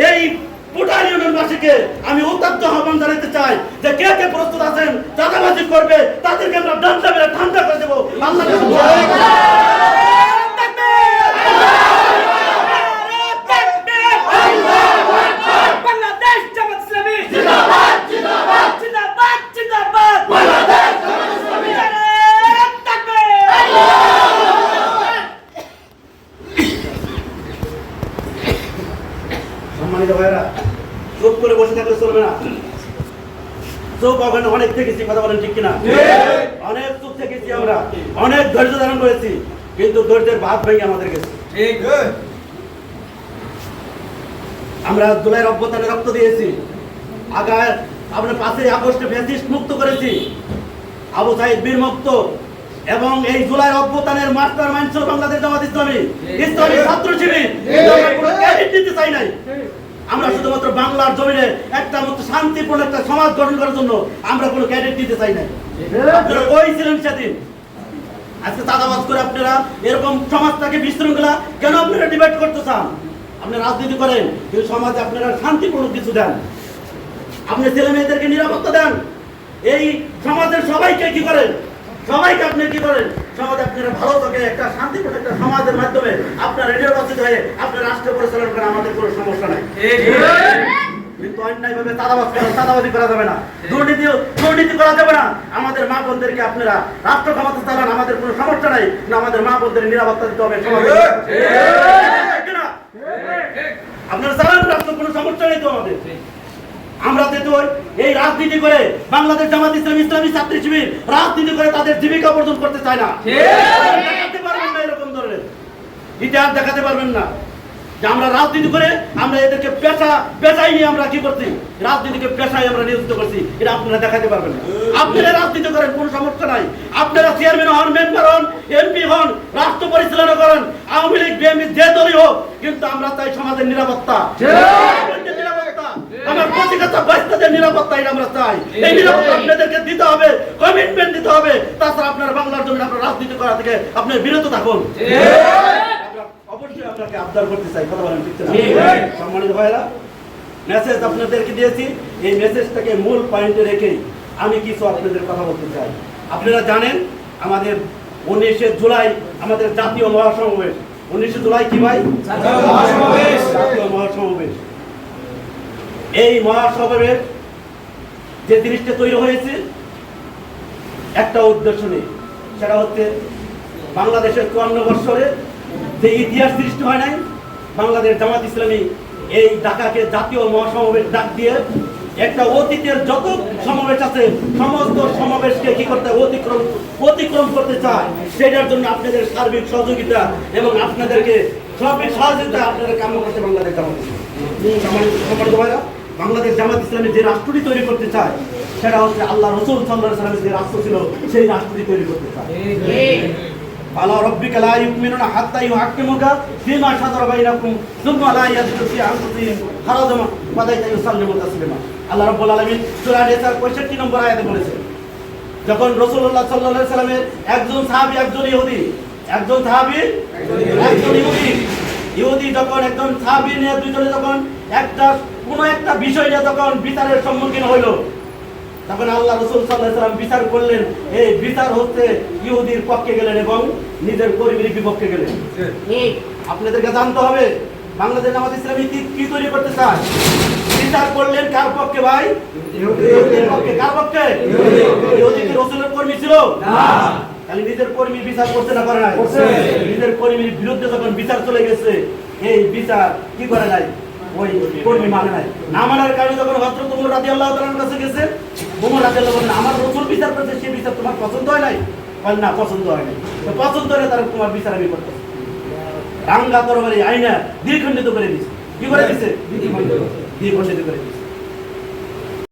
এই পুটার ইউনিয়নবাসীকে আমি উত্তপ্ত আহ্বান জানাতে চাই যে কে কে প্রস্তুত আছেন চাঁদাবাজি করবে তাদেরকে আমরা ডান্ডা মেরে ঠান্ডা করে দেবো। আল্লাহ বাংলাদেশ জামাত ইসলামী জিন্দাবাদ জিন্দাবাদ জিন্দাবাদ জিন্দাবাদ বাংলাদেশ জামাত ইসলামী সম্মানিত ভাইরা, চুপ করে বসে থাকলে চলবে না। চুপ ওখানে অনেক থেকেছি, কথা বলেন ঠিক কিনা? অনেক চুপ থেকেছি আমরা, অনেক ধৈর্য ধারণ করেছি, কিন্তু ধৈর্যের ভাত ভেঙে আমাদের গেছে। আমরা জুলাইয়ের অভ্যুত্থানে রক্ত দিয়েছি, আগায় আমরা 5ই আগস্টে ফ্যাসিস্ট মুক্ত করেছি, আবু সাইদ বীর মুক্ত, এবং এই জুলাই অভ্যুত্থানের মাস্টার মাইন্ড ছিল বাংলাদেশ জামাত ইসলামী, ইসলামী ছাত্র শিবির। আমরা কোনো ক্রেডিট দিতে চাই নাই। আমরা শুধুমাত্র বাংলার জমিনে একটা মতো শান্তিপূর্ণ একটা সমাজ গঠন করার জন্য আমরা কোনো ক্রেডিট দিতে চাই নাই। আপনারা কই ছিলেন সেদিন? আজকে চাঁদাবাজ করে আপনারা এরকম সমাজটাকে বিশৃঙ্খলা কেন আপনারা ডিবেট করতে চান? আপনি রাজনীতি করেন, কিন্তু সমাজে আপনারা শান্তিপূর্ণ কিছু দেন, আপনি ছেলে মেয়েদেরকে নিরাপত্তা দেন, এই সমাজের সবাইকে কি করেন, সবাইকে আপনি কি করেন, সমাজে আপনারা ভালো থাকে একটা শান্তিপূর্ণ একটা সমাজের মাধ্যমে আপনারা নির্বাচিত হয়ে আপনার রাষ্ট্র পরিচালনা করেন, আমাদের কোনো সমস্যা নাই। কিন্তু অন্যায়ভাবে চাঁদাবাজি করা যাবে না, দুর্নীতি করা যাবে না। আমাদের মা বোনদেরকে আপনারা রাষ্ট্র ক্ষমতা চালান, আমাদের কোনো সমস্যা নাই, না আমাদের মা বোনদের নিরাপত্তা দিতে হবে সমাজে। আপনারা চালান রাষ্ট্র, কোনো সমস্যা নেই তো আমাদের। আমরা যেহেতু এই রাজনীতি করে বাংলাদেশ জামাত ইসলামী ইসলামী ছাত্র শিবির রাজনীতি করে তাদের জীবিকা অর্জন করতে চায় না। দেখাতে পারবেন না এরকম ধরনের ইতিহাস, দেখাতে পারবেন না যে আমরা রাজনীতি করে আমরা এদেরকে পেশায় নিয়ে আমরা কি করছি, রাজনীতিকে পেশায় আমরা নিয়োজিত করছি, এটা আপনারা দেখাতে পারবেন না। আপনারা রাজনীতি করেন, কোনো সমস্যা নাই, আপনারা চেয়ারম্যান হন, মেম্বার হন, এমপি হন, রাষ্ট্র পরিচালনা করেন, আওয়ামী লীগ বিএনপি যে দলই হোক, কিন্তু আমরা চাই সমাজের নিরাপত্তা, আমার প্রতিষ্ঠাতা বাচ্চাদের নিরাপত্তা, এটা আমরা চাই। এই নিরাপত্তা আপনাদেরকে দিতে হবে, কমিটমেন্ট দিতে হবে, তাছাড়া আপনারা বাংলার জন্য আপনারা রাজনীতি করা থেকে আপনি বিরত থাকুন। অবশ্যই আপনাকে আবদার করতে চাই, কথা বলেন ঠিক না? সম্মানিত ভাইরা, মেসেজ আপনাদেরকে দিয়েছি, এই মেসেজটাকে মূল পয়েন্টে রেখেই আমি কিছু আপনাদের কথা বলতে চাই। আপনারা জানেন আমাদের 19শে জুলাই আমাদের জাতীয় মহাসমাবেশ। 19শে জুলাই কি ভাই? জাতীয় মহাসমাবেশ। এই মহাসমাবেশ যে জিনিসটা তৈরি হয়েছে একটা উদ্দেশ্য নেই, সেটা হচ্ছে বাংলাদেশের 54 বছরে যে ইতিহাস সৃষ্টি হয় নাই, বাংলাদেশ জামাত ইসলামী এই ঢাকাকে জাতীয় মহাসমাবেশ ডাক দিয়ে একটা অতীতের যত সমাবেশ আছে সমস্ত সমাবেশকে কি করতে অতিক্রম করতে চায়। সেটার জন্য আপনাদের সার্বিক সহযোগিতা এবং আপনাদেরকে সার্বিক সহযোগিতা আপনাদের কাম্য করতে বাংলাদেশ জামাত ইসলামী। বাংলাদেশ জামাত ইসলামী যে রাষ্ট্রটি তৈরি করতে চায় সেটা হচ্ছে আল্লাহ রাসূল সাল্লাল্লাহু আলাইহি ওয়াসাল্লামের যে রাষ্ট্র ছিল সেই রাষ্ট্রটি তৈরি করতে চায়। আলা রাব্বিকা লা ইউমিনুনা হাত্তা ইউহাক্কিমুকা ফীমা শাজারা বাইনাকুম সুম্মা লা ইয়াজিদু ফী আনফুসিহিম হারাজান ওয়া লা ইউসাল্লিমু তাসলিমা। আল্লাহ রাব্বুল আলামিন সূরা নিসার 65 নম্বর আয়াতে বলেছেন, যখন রাসূলুল্লাহ সাল্লাল্লাহু আলাইহি ওয়াসাল্লামের একজন সাহাবী একজন ইহুদি যখন একজন সাহাবী নিয়ে দুইজনে যখন কোনো একটা বিষয় নিয়ে যখন বিচারের সম্মুখীন হইল, তখন আল্লাহ রাসূল সাল্লাল্লাহু আলাইহি ওয়াসাল্লাম বিচার করলেন। এই বিচার হচ্ছে ইহুদির পক্ষে গেলেন এবং নিজের কর্মীর বিপক্ষে গেলেন। আপনাদেরকে জানতে হবে বাংলাদেশ জামাত ইসলামী কি তৈরি করতে চায়। বিচার করলেন কার পক্ষে ভাই? ইহুদির পক্ষে। কার পক্ষে? ইহুদি কি রাসূলের কর্মী ছিল না? তাহলে নিজের কর্মীর বিচার করতে না করে নাই? নিজের কর্মীর বিরুদ্ধে যখন বিচার চলে গেছে, এই বিচার কি করে নাই? ওই কর্মী মানে নাই। না মানার কারণে যখন হযরত ওমর রাদিয়াল্লাহু তাআলার কাছে গেছে, ওমর রাদিয়াল্লাহু তাআলা আমার রাসূল বিচার করতে, সেই বিচার তোমার পছন্দ হয় নাই? বল না, পছন্দ হয় নাই। তো পছন্দ হলে তার তোমার বিচার আমি করতে রাঙ্গা তরবারি আইনা দ্বিখণ্ডিত করে দিয়েছে। কি করে দিয়েছে? দ্বিখণ্ডিত করে দিয়েছে।